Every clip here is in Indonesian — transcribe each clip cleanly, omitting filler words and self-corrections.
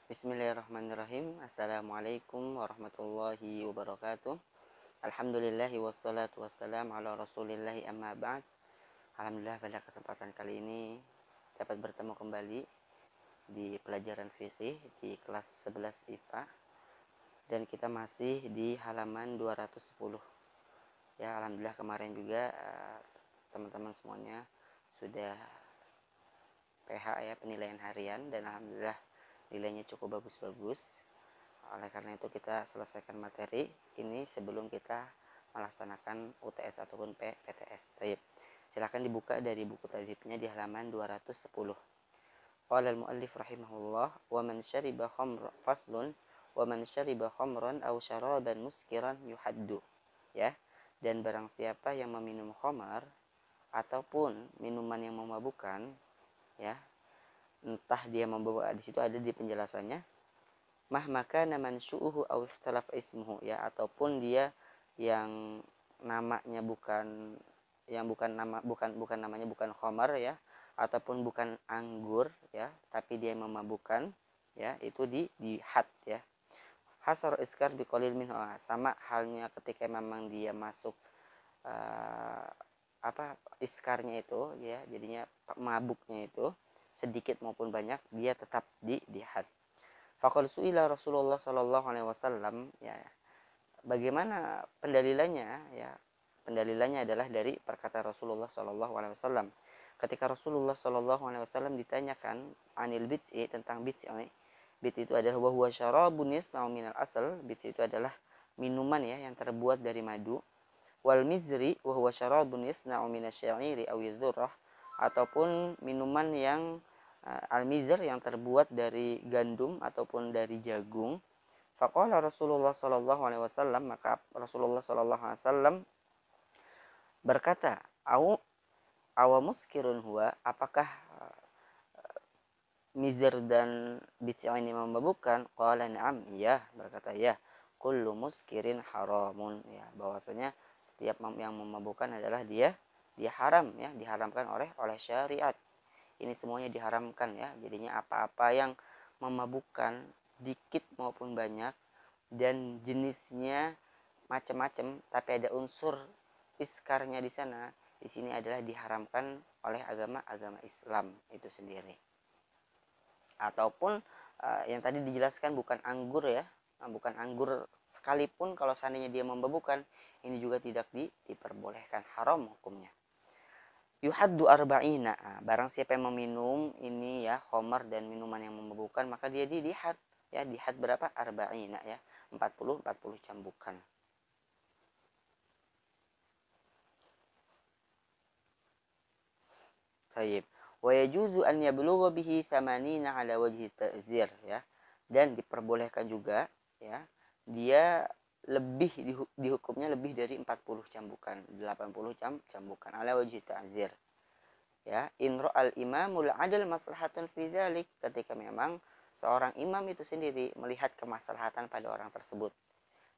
Bismillahirrahmanirrahim. Assalamualaikum warahmatullahi wabarakatuh. Alhamdulillahi wassalatu wassalam ala rasulillahi amma ba'd. Alhamdulillah pada kesempatan kali ini dapat bertemu kembali di pelajaran fikih di kelas 11 IPA. Dan kita masih di halaman 210. Ya, alhamdulillah kemarin juga teman-teman semuanya sudah PH ya, penilaian harian, dan alhamdulillah nilainya cukup bagus-bagus. Oleh karena itu kita selesaikan materi ini sebelum kita melaksanakan UTS ataupun PTS. Baik. Silakan dibuka dari buku tajwidnya di halaman 210. Qala al-muallif rahimahullah wa man syariba khamra faslun wa man syariba khamran aw syaraban muskiran yuhaddu. Ya. Dan barang siapa yang meminum khamar ataupun minuman yang memabukkan, ya, entah dia membawa, di situ ada di penjelasannya, maka naman syu'uhu aw ikhtalaf ismuhu, ya, ataupun dia yang namanya bukan namanya bukan khamar, ya, ataupun bukan anggur, ya, tapi dia memabukkan, ya, itu di had, ya. Hasar iskar biqalil minhu, sama halnya ketika memang dia masuk iskarnya itu, ya, jadinya mabuknya itu sedikit maupun banyak, dia tetap di had. Faqad su'ila Rasulullah sallallahu alaihi wasallam, ya. Bagaimana pendalilannya, ya? Pendalilannya adalah dari perkataan Rasulullah sallallahu alaihi wasallam. Ketika Rasulullah sallallahu alaihi wasallam ditanyakan anil bid'i, tentang bid'i. Bid'i itu adalah wa huwa syarabun yasna'u minal asal. Bid'i itu adalah minuman, ya, yang terbuat dari madu. Wal mizri wa huwa syarabun yasna'u minasy-syairi aw dzurrah, ataupun minuman yang al-mizr yang terbuat dari gandum ataupun dari jagung. Faqala Rasulullah sallallahu alaihi wasallam, maka Rasulullah sallallahu alaihi wasallam berkata, awa muskirun huwa, apakah mizr dan bid'i ini memabukkan? Qala na'am, iya, berkata ya. Kullu muskirin haramun, ya, bahwasanya setiap yang memabukkan adalah dia haram, ya, diharamkan oleh syariat. Ini semuanya diharamkan, ya. Jadinya apa-apa yang memabukkan dikit maupun banyak dan jenisnya macam-macam tapi ada unsur iskarnya di sana, di sini adalah diharamkan oleh agama Islam itu sendiri. Ataupun yang tadi dijelaskan bukan anggur, ya. Bukan anggur sekalipun kalau seandainya dia memabukkan, ini juga tidak diperbolehkan, haram hukumnya. Yuhaddu arba'ina, barang siapa yang meminum ini, ya, khamar dan minuman yang memabukkan, maka dia di had, ya, di had berapa? Arba'ina, ya, 40 cambukan. Baik. Wa yajuzu an yablugha bihi 80 ala wajhi ta'zir, ya. Dan diperbolehkan juga, ya, dia lebih dihukumnya lebih dari 40 cambukan, 80 cambukan ala wajhi ta'zir. Ya, inro al imamul adil maslahatun fi dzalik, ketika memang seorang imam itu sendiri melihat kemaslahatan pada orang tersebut.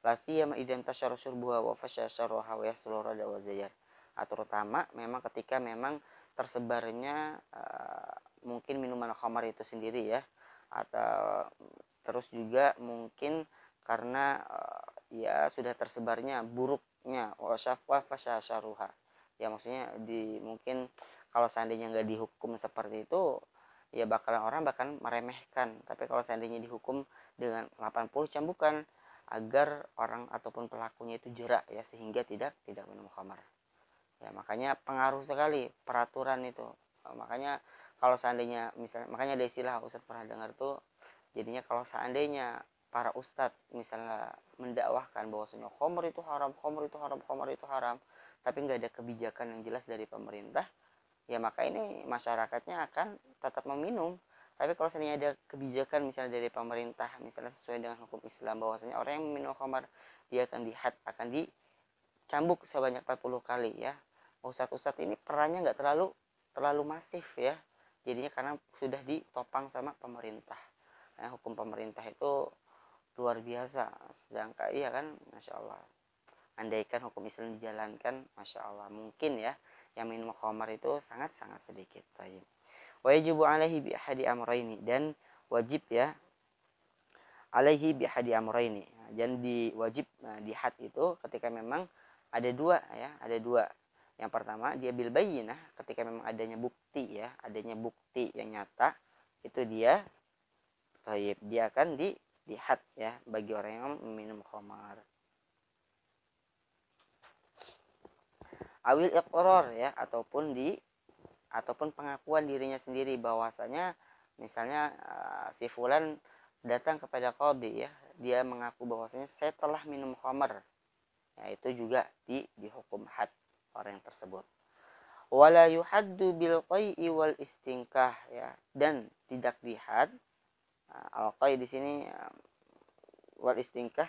La siyama idzan tasyara syurbuha wa fasya syarruha wa yahsulu rada wa zayar. Terutama memang ketika memang tersebarnya mungkin minuman khamar itu sendiri, ya, atau terus juga mungkin karena ya sudah tersebarnya buruknya wa fasya syarruha, ya, maksudnya mungkin kalau seandainya nggak dihukum seperti itu, ya orang bakal meremehkan. Tapi kalau seandainya dihukum dengan 80 cambukan, agar orang ataupun pelakunya itu jerak, ya, sehingga tidak minum khamar. Ya, makanya pengaruh sekali peraturan itu. Makanya kalau seandainya misalnya, makanya ada istilah Ustadz pernah dengar tuh, jadinya kalau seandainya para ustadz misalnya mendakwahkan bahwasanya khamar itu haram, khamar itu haram, tapi nggak ada kebijakan yang jelas dari pemerintah, ya maka ini masyarakatnya akan tetap meminum. Tapi kalau seandainya ada kebijakan misalnya dari pemerintah, misalnya sesuai dengan hukum Islam, bahwasanya orang yang minum khamar dia akan akan dicambuk sebanyak 40 kali, ya. Ustadz ini perannya nggak terlalu masif, ya. Jadinya karena sudah ditopang sama pemerintah. Nah, hukum pemerintah itu luar biasa. Sedangkan iya kan, masya Allah. Andaikan hukum Islam dijalankan, masya Allah, mungkin, ya, yang minum khamar itu sangat sedikit. Baik. Wa yajibu alaihi bi ahadi amrayni, dan wajib, ya, alaihi bihadi amrayni. Dan diwajib di had itu ketika memang ada dua ya, ada dua. Yang pertama dia bil bayyinah, ketika memang adanya bukti ya, adanya bukti yang nyata, itu dia thayyib, dia akan di had ya bagi orang yang minum khamar. Awil iqrar ya, ataupun pengakuan dirinya sendiri bahwasanya misalnya si fulan datang kepada qadhi ya, dia mengaku bahwasanya saya telah minum khamar. Ya, itu juga dihukum had orang yang tersebut. Wala yuhaddu bil qai'i wal istinkah ya, dan tidak dihad al qai' di sini wal istinkah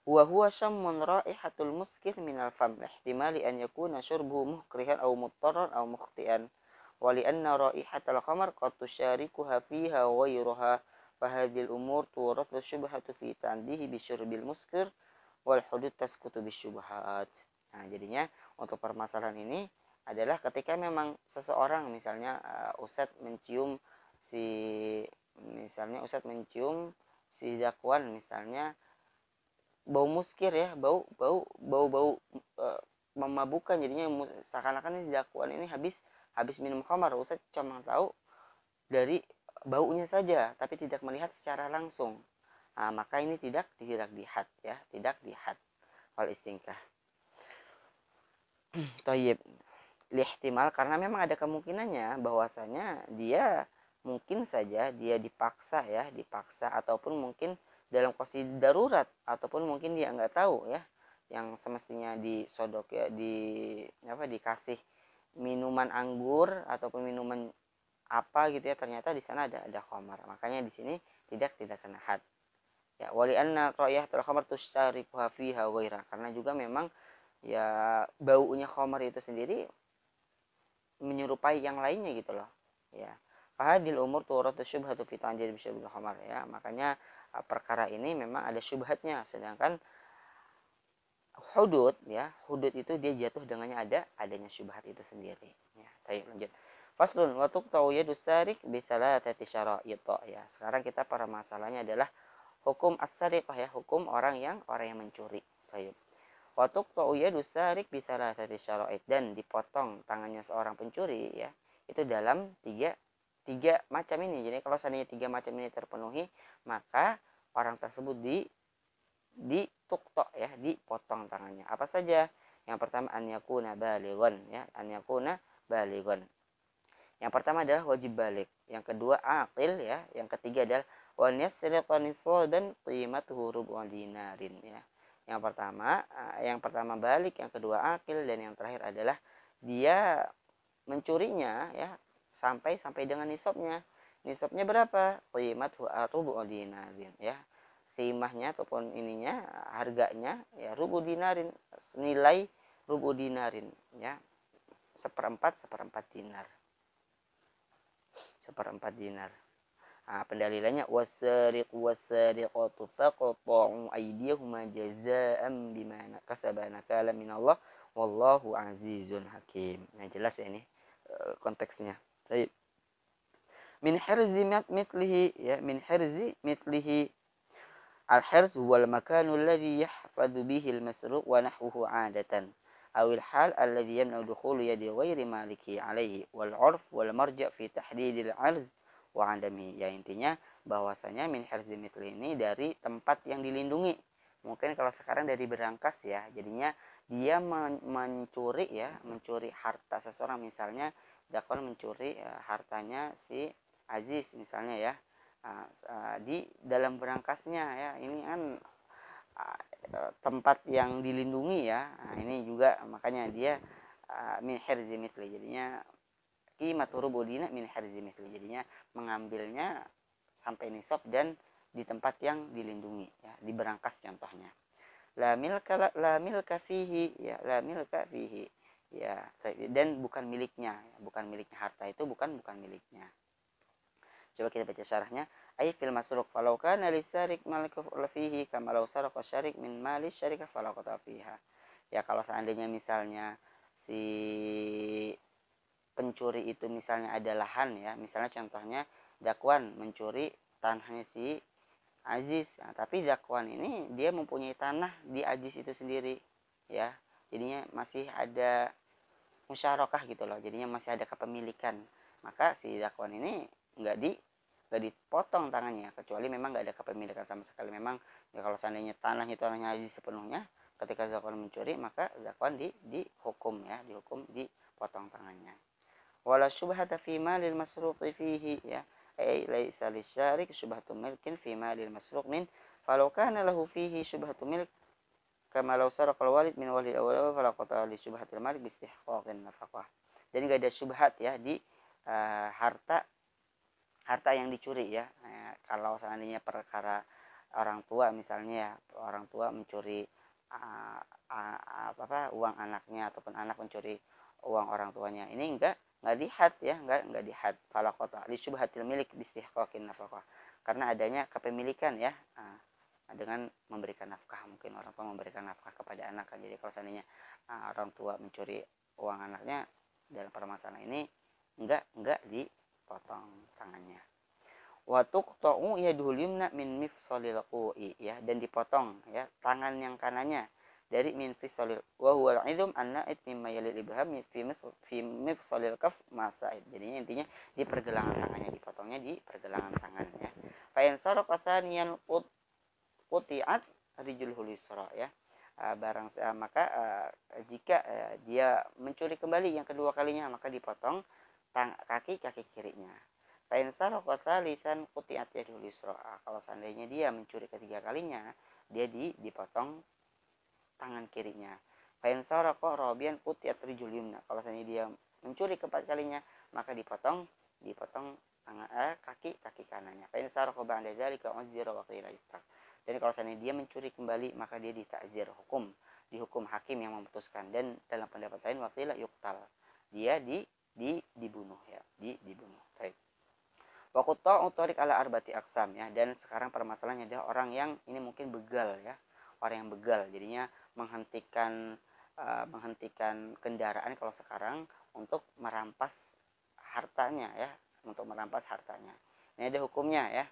wa huwa syammun raihatul muskir minal fam ihtimali an yakuna syurbuhu muhkrihan aw muttarran aw mukhtian wa li anna raihatal khamar qad tusyarikuha fiha ghayruha fa hadhil umur turathu syubhatu fi tandihi bi syurbil muskir wal hudud tasqutu bis syubhat. Nah, jadinya untuk permasalahan ini adalah ketika memang seseorang misalnya Ustadz mencium si dakwan misalnya bau muskir ya, bau memabukkan, jadinya seakan-akan si dakwan ini habis minum khamar. Ustaz cuma tahu dari baunya saja tapi tidak melihat secara langsung. Nah, maka ini tidak dihad ya, tidak dihad wal istinkah. Thayyib. Lihtimal, karena memang ada kemungkinannya bahwasanya dia mungkin saja dia dipaksa ataupun mungkin dalam kondisi darurat, ataupun mungkin dia nggak tahu ya, yang semestinya disodok ya, dikasih minuman anggur ataupun minuman apa gitu ya, ternyata di sana ada khamar, makanya di sini tidak kena had ya. Wali anna ra'ihatul khamar tusyariquha fiha ghaira, karena juga memang ya baunya khamar itu sendiri menyerupai yang lainnya gitu loh ya. Fahadil umur turatu syubhatu fi tanjir bisyubil khamar ya, makanya perkara ini memang ada syubhatnya, sedangkan hudud ya, hudud itu dia jatuh dengannya adanya syubhat itu sendiri ya. Baik, lanjut. Faslun wa tuqta'u yadus sarik bi thalathati syara'it ya. Sekarang kita para masalahnya adalah hukum as-sariqah ya, hukum orang yang mencuri. Baik. Wa tuqta'u yadus sarik bi thalathati syara'it, dan dipotong tangannya seorang pencuri ya, itu dalam tiga macam ini. Jadi kalau seandainya tiga macam ini terpenuhi, maka orang tersebut dituktok ya, dipotong tangannya. Apa saja? Yang pertama an yakuna balighan ya, an yakuna balighan. Yang pertama adalah wajib balik, yang kedua aqil ya, yang ketiga adalah wa yasriqa nisaban qimatuhu rubu dinarin ya. Yang pertama balik, yang kedua aqil, dan yang terakhir adalah dia mencurinya ya sampai dengan nisabnya. Nisabnya berapa? Qimatuhu rubu dinarin ya. Qimahnya ataupun ininya, harganya ya rubu dinarin, senilai rubu dinarin ya. Seperempat dinar. Nah, pendalilannya wasariqatu faqta'u aydiyahuma jazaa'an bima kasaba nakala minallah wallahu azizun hakim. Nah, jelas ya ini konteksnya. Baik. Min hirzi mithlihi ya, min hirzi mithlihi. Al-hirz huwa al-makanu alladhi yahfadhu bihi al-masruq wa nahwuhu 'adatan. Awil hal alladhi yamna'u dukhulu yadi ghairi maliki alaihi wal 'urf wal marja' fi tahdidil 'arz wa 'adami. Ya, intinya bahwasanya min hirzi mithli ini dari tempat yang dilindungi. Mungkin kalau sekarang dari berangkas ya, jadinya dia mencuri harta seseorang, misalnya dakon mencuri hartanya si Aziz misalnya ya. Di dalam berangkasnya ya, ini kan tempat yang dilindungi ya. Nah, ini juga makanya dia min hirzi mithli, jadinya qimatu rubu dinar min hirzi mithli, jadinya mengambilnya sampai nisab dan di tempat yang dilindungi ya, di berangkas contohnya. La milka fihi ya, la milka fihi ya, dan bukan miliknya harta itu bukan miliknya. Coba kita baca syarahnya. Ay fil masruq falau kana lisarik malaku fihi kama law saraqa syarik min mali syarika falau qata fiha. Ya, kalau seandainya misalnya si pencuri itu misalnya ada lahan ya, misalnya contohnya dakwan mencuri tanahnya si Aziz. Nah, tapi Zakwan ini dia mempunyai tanah di Aziz itu sendiri, ya. Jadinya masih ada musyarakah gitu loh. Jadinya masih ada kepemilikan. Maka si Zakwan ini nggak dipotong tangannya, kecuali memang nggak ada kepemilikan sama sekali. Memang ya kalau seandainya tanahnya itu tanahnya Aziz sepenuhnya, ketika Zakwan mencuri maka Zakwan dihukum ya, dihukum dipotong tangannya. Wala syubhata fi malil masruqi fihi ya. Ay laisa lisyarik syubhatu milkin fi malil masruq min falau kana lahu fihi syubhatu milk kama law saraqal walid min walid awal fala qata li syubhatil malik bi istihqaqin nafaqah. Jadi enggak ada syubhat ya di harta yang dicuri ya. Kalau seandainya perkara orang tua misalnya ya, orang tua mencuri uang anaknya ataupun anak mencuri uang orang tuanya, ini enggak dihad ya, enggak dihad fala qata li syubhatil milik bi istihqaqin nafaqah, karena adanya kepemilikan ya. Dengan memberikan nafkah, mungkin orang tua memberikan nafkah kepada anak kan. Jadi kalau seandainya orang tua mencuri uang anaknya dalam permasalahan ini enggak dipotong tangannya. Wa tuqta'u yadul yumna min mifsalil qui ya, dan dipotong ya tangan yang kanannya dari min mifsalil wa huwa al-idhum an-na'id mimma yalil ibham fi mifsalil kaf masa'id. Jadinya intinya di pergelangan tangannya, dipotongnya di pergelangan tangan ya. Fa in saraqa thaniyan quti'at rijluhul yusra ya. Maka jika dia mencuri kembali yang kedua kalinya, maka dipotong kaki kirinya. Fa in saraqa tsalitsan quti'at yadul yusra. Kalau seandainya dia mencuri ketiga kalinya, dia dipotong tangan kirinya. Fa in saraqa rabian quti'at rijul yumna. Kalau seandainya dia mencuri keempat kalinya, maka dipotong kaki kanannya. Fa in saraqa ba'da dzalika uzira wa qila yuqtal. Dan kalau seandainya dia mencuri kembali, maka dia ditakzir, dihukum hakim yang memutuskan. Dan dalam pendapat lain waqila yuqtal, dia dibunuh ya, dibunuh. Baik. Wa qutta'u thariq ala arbati aqsam ya. Dan sekarang permasalahannya adalah orang yang ini mungkin begal ya. Orang yang begal jadinya menghentikan kendaraan kalau sekarang untuk merampas hartanya ya, untuk merampas hartanya. Ini ada hukumnya ya.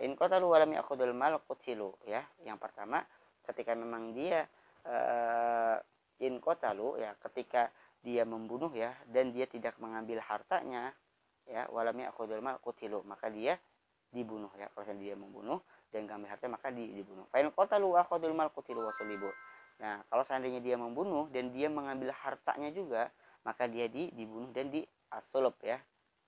In qatalu wa lam ya'khudul mal qutilu ya. Yang pertama, ketika memang dia in qatalu ya, ketika dia membunuh ya dan dia tidak mengambil hartanya ya, wa lam ya'khudul mal qutilu, maka dia dibunuh ya. Kalau dia membunuh dan mengambil harta maka dibunuh. Fa in qatalu wa akhadul mal qutilu wa sulibu. Nah, kalau seandainya dia membunuh dan dia mengambil hartanya juga, maka dia dibunuh dan disulub ya.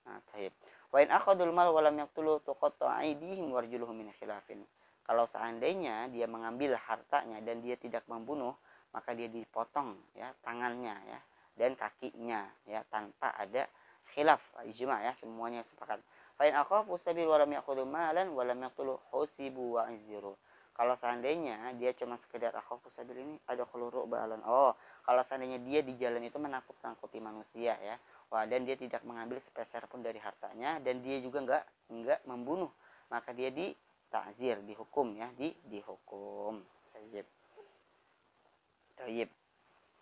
Nah, taib. Wa in akhadul mal wa lam yaqtulu tuqatta aydihim warjuluhum min khilafin. Kalau seandainya dia mengambil hartanya dan dia tidak membunuh, maka dia dipotong ya tangannya ya dan kakinya ya, tanpa ada khilaf, ijma ya, semuanya sepakat. Fa in aqafu sabil wa lam yaqulu malan wa lam yaqtulu husibu wa izru. Kalau seandainya dia cuma sekedar aqafu sabil, ini ada keluruk balan. Oh, kalau seandainya dia di jalan itu menakut-nakuti manusia ya. Wah, dan dia tidak mengambil sepeser pun dari hartanya dan dia juga enggak membunuh, maka dia ditakzir, dihukum ya, dihukum. Tayyib. Tayyib.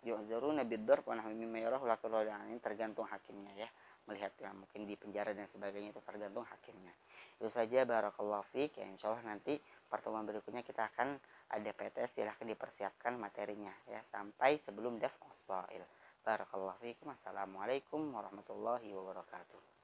Yu'zaruna bid-darb wa nahwi mimma yarahu lakul ini tergantung hakimnya ya. Melihat ya, mungkin di penjara dan sebagainya itu tergantung hakimnya. Itu saja, barakallahu fiik ya. Insyaallah nanti pertemuan berikutnya kita akan ada PTS, silahkan dipersiapkan materinya ya sampai sebelum daf'us shail. Barakallahu fiikum. Assalamualaikum warahmatullahi wabarakatuh.